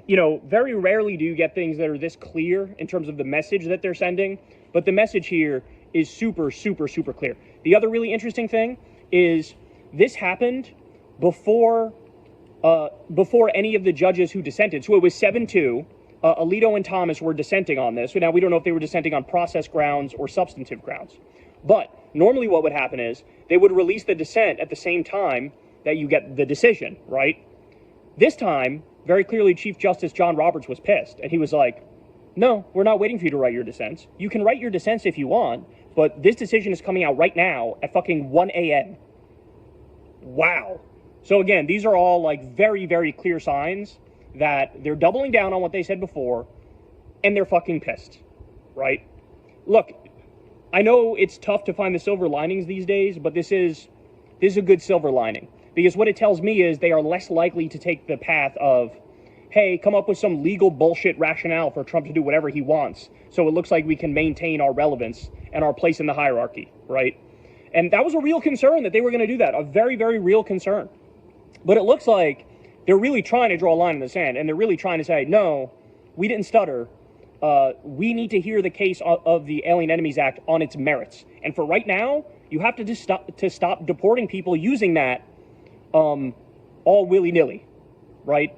very rarely do you get things that are this clear in terms of the message that they're sending, but the message here is super, super, super clear. The other really interesting thing is this happened before any of the judges who dissented. So it was 7-2. Alito and Thomas were dissenting on this. So now we don't know if they were dissenting on process grounds or substantive grounds. But normally what would happen is they would release the dissent at the same time that you get the decision, right? This time, very clearly, Chief Justice John Roberts was pissed. And he was like, no, we're not waiting for you to write your dissents. You can write your dissents if you want, but this decision is coming out right now at fucking 1 a.m. Wow. So again, these are all like very, very clear signs that they're doubling down on what they said before, and they're fucking pissed, right? Look, I know it's tough to find the silver linings these days, but this is a good silver lining, because what it tells me is they are less likely to take the path of, hey, come up with some legal bullshit rationale for Trump to do whatever he wants, so it looks like we can maintain our relevance and our place in the hierarchy, right? And that was a real concern that they were going to do that, a very, very real concern. But it looks like they're really trying to draw a line in the sand, and they're really trying to say, no, we didn't stutter. We need to hear the case of the Alien Enemies Act on its merits. And for right now, you have to just stop deporting people using that all willy-nilly, right?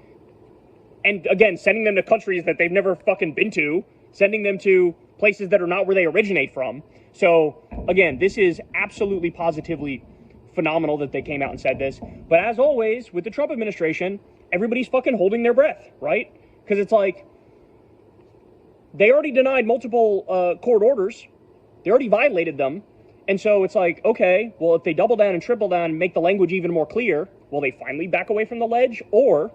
And again, sending them to countries that they've never fucking been to, sending them to places that are not where they originate from. So again, this is absolutely positively phenomenal that they came out and said this. But as always, with the Trump administration, everybody's fucking holding their breath, right? Because it's like, they already denied multiple court orders. They already violated them. And so it's like, okay, well, if they double down and triple down and make the language even more clear, will they finally back away from the ledge? Or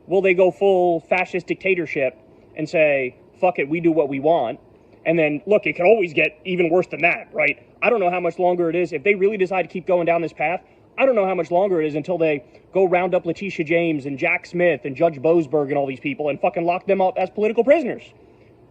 will they go full fascist dictatorship and say, fuck it, we do what we want? And then, look, it can always get even worse than that, right? I don't know how much longer it is. If they really decide to keep going down this path, I don't know how much longer it is until they go round up Letitia James and Jack Smith and Judge Boasberg and all these people and fucking lock them up as political prisoners,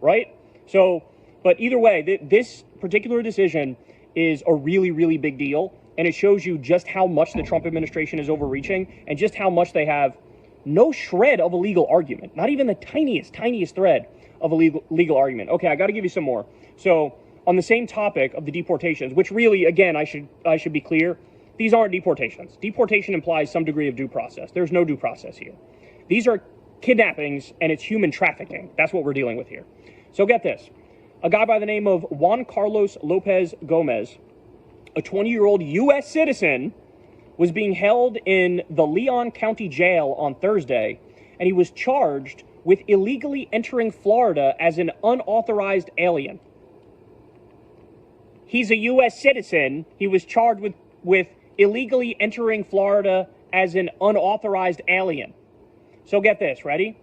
right? So, but either way, this particular decision is a really, really big deal. And it shows you just how much the Trump administration is overreaching and just how much they have no shred of a legal argument, not even the tiniest thread of a legal argument. Okay, I got to give you some more. So on the same topic of the deportations, which really, again, I should be clear, these aren't deportations. Deportation implies some degree of due process. There's no due process here. These are kidnappings, and it's human trafficking. That's what we're dealing with here. So get this. A guy by the name of Juan Carlos Lopez Gomez, a 20-year-old U.S. citizen, was being held in the Leon County Jail on Thursday, and he was charged with illegally entering Florida as an unauthorized alien. He's a U.S. citizen. He was charged with illegally entering Florida as an unauthorized alien. So get this, ready?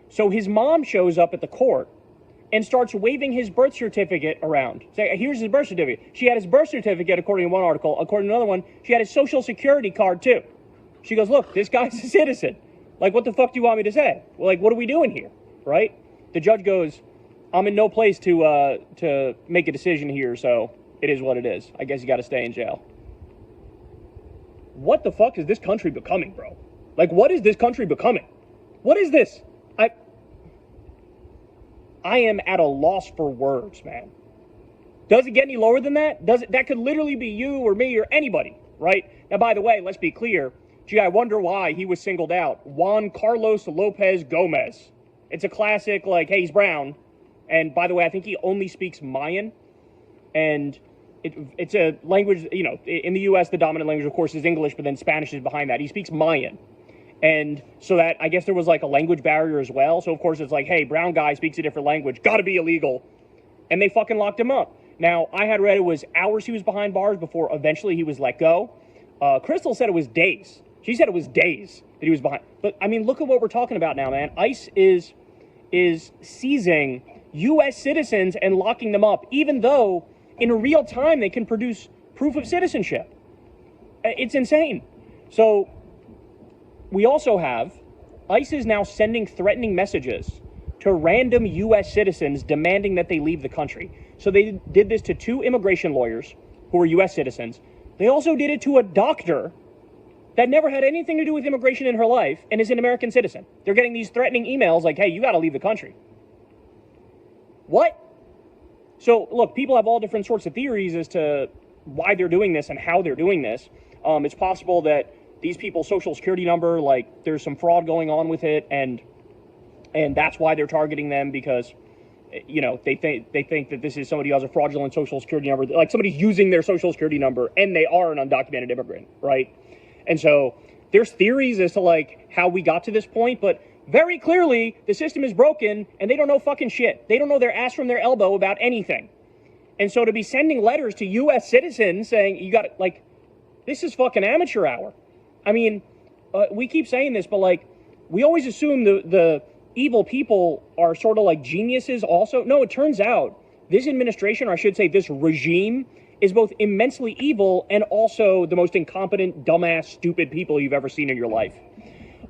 So his mom shows up at the court and starts waving his birth certificate around. Say, here's his birth certificate. She had his birth certificate, according to one article. According to another one, she had his social security card, too. She goes, look, this guy's a citizen. Like, what the fuck do you want me to say? Well, like, what are we doing here, right? The judge goes, I'm in no place to make a decision here, so it is what it is. I guess you got to stay in jail. What the fuck is this country becoming, bro? Like, what is this country becoming? What is this? I am at a loss for words, man. Does it get any lower than that? That could literally be you or me or anybody, right? Now, by the way, let's be clear. Gee, I wonder why he was singled out. Juan Carlos Lopez Gomez. It's a classic, like, hey, he's brown. And by the way, I think he only speaks Mayan. And it's a language, in the U.S., the dominant language, of course, is English, but then Spanish is behind that. He speaks Mayan. And so that, I guess there was like a language barrier as well. So, of course, it's like, hey, brown guy speaks a different language. Got to be illegal. And they fucking locked him up. Now, I had read it was hours he was behind bars before eventually he was let go. Crystal said it was days. She said it was days that he was behind. But, I mean, look at what we're talking about now, man. ICE is seizing U.S. citizens and locking them up, even though in real time they can produce proof of citizenship. It's insane. So we also have ICE is now sending threatening messages to random U.S. citizens demanding that they leave the country. So they did this to 2 immigration lawyers who are U.S. citizens. They also did it to a doctor that never had anything to do with immigration in her life and is an American citizen. They're getting these threatening emails like, hey, you got to leave the country. What? So, look, people have all different sorts of theories as to why they're doing this and how they're doing this. It's possible that these people's social security number, like, there's some fraud going on with it, and that's why they're targeting them, because, you know, they think that this is somebody who has a fraudulent social security number, like somebody's using their social security number and they are an undocumented immigrant, right? And so there's theories as to like how we got to this point, but very clearly the system is broken and they don't know fucking shit. They don't know their ass from their elbow about anything. And so to be sending letters to U.S. citizens saying you got, like, this is fucking amateur hour. I mean, we keep saying this, but like, we always assume the evil people are sort of like geniuses also. No, it turns out this administration, or I should say this regime, is both immensely evil and also the most incompetent, dumbass, stupid people you've ever seen in your life.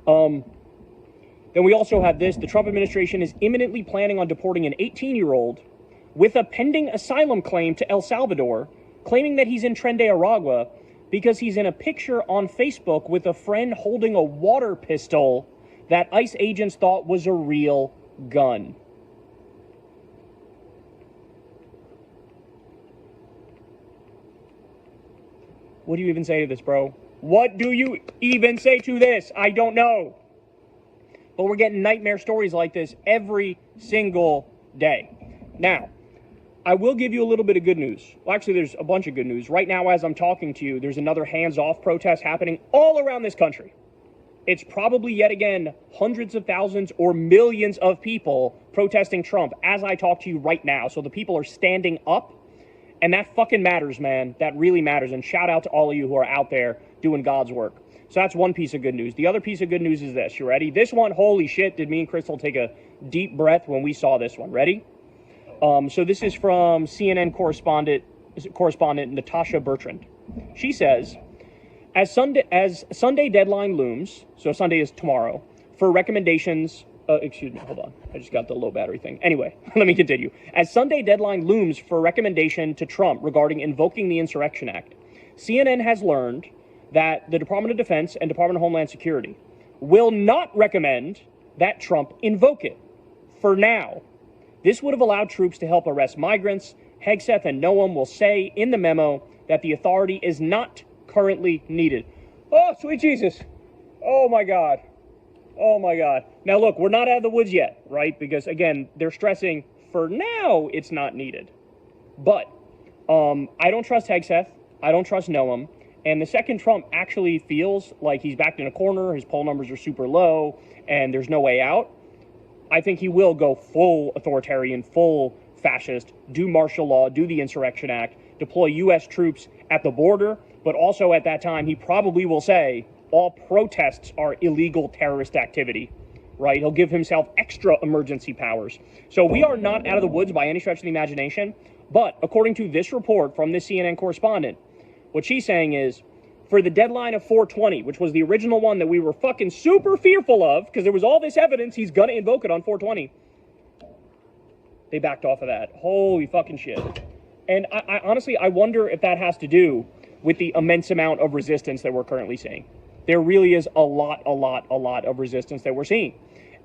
Then we also have this. The Trump administration is imminently planning on deporting an 18-year-old with a pending asylum claim to El Salvador, claiming that he's in Tren de Aragua because he's in a picture on Facebook with a friend holding a water pistol that ICE agents thought was a real gun. What do you even say to this, bro? What do you even say to this? I don't know. But we're getting nightmare stories like this every single day. Now, I will give you a little bit of good news. Well, actually, there's a bunch of good news. Right now, as I'm talking to you, there's another hands-off protest happening all around this country. It's probably, yet again, hundreds of thousands or millions of people protesting Trump as I talk to you right now. So the people are standing up, and that fucking matters, man. That really matters. And shout out to all of you who are out there doing God's work. So that's one piece of good news. The other piece of good news is this. You ready? This one, holy shit, did me and Crystal take a deep breath when we saw this one. Ready? So this is from CNN correspondent Natasha Bertrand. She says, as Sunday deadline looms, so Sunday is tomorrow, for recommendations, excuse me, hold on. I just got the low battery thing. Anyway, let me continue. As Sunday deadline looms for recommendation to Trump regarding invoking the Insurrection Act, CNN has learned that the Department of Defense and Department of Homeland Security will not recommend that Trump invoke it for now. This would have allowed troops to help arrest migrants. Hegseth and Noam will say in the memo that the authority is not currently needed. Oh, sweet Jesus. Oh, my God. Oh, my God. Now, look, we're not out of the woods yet, right? Because, again, they're stressing for now it's not needed. But I don't trust Hegseth. I don't trust Noam. And the second Trump actually feels like he's backed in a corner, his poll numbers are super low, and there's no way out, I think he will go full authoritarian, full fascist, do martial law, do the Insurrection Act, deploy U.S. troops at the border, but also at that time, he probably will say all protests are illegal terrorist activity, right? He'll give himself extra emergency powers. So we are not out of the woods by any stretch of the imagination, but according to this report from this CNN correspondent, what she's saying is, for the deadline of 4/20, which was the original one that we were fucking super fearful of, because there was all this evidence he's gonna invoke it on 4/20, they backed off of that. Holy fucking shit. And I honestly, I wonder if that has to do with the immense amount of resistance that we're currently seeing. There really is a lot of resistance that we're seeing.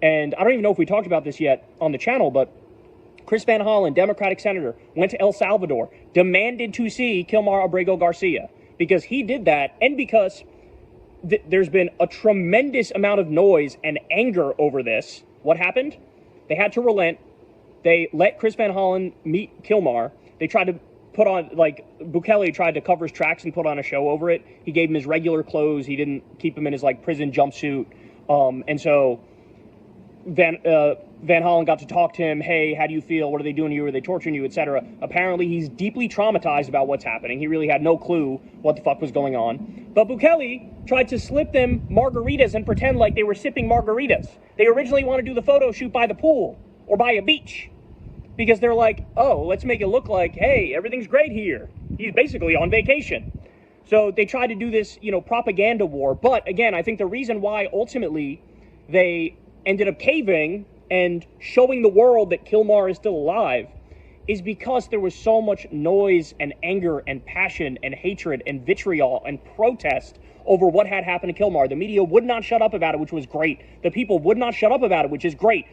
And I don't even know if we talked about this yet on the channel, but Chris Van Hollen, Democratic senator, went to El Salvador, demanded to see Kilmar Abrego Garcia, because he did that, and because there's been a tremendous amount of noise and anger over this. What happened? They had to relent. They let Chris Van Hollen meet Kilmar. They tried to put on, like, Bukele tried to cover his tracks and put on a show over it. He gave him his regular clothes. He didn't keep him in his, like, prison jumpsuit. And so Van Hollen got to talk to him. Hey, how do you feel? What are they doing to you? Are they torturing you, etc.? Apparently, he's deeply traumatized about what's happening. He really had no clue what the fuck was going on. But Bukele tried to slip them margaritas and pretend like they were sipping margaritas. They originally wanted to do the photo shoot by the pool or by a beach, because they're like, oh, let's make it look like, hey, everything's great here. He's basically on vacation. So they tried to do this, you know, propaganda war. But again, I think the reason why ultimately they ended up caving and showing the world that Kilmar is still alive is because there was so much noise and anger and passion and hatred and vitriol and protest over what had happened to Kilmar. The media would not shut up about it, which was great. The people would not shut up about it, which is great.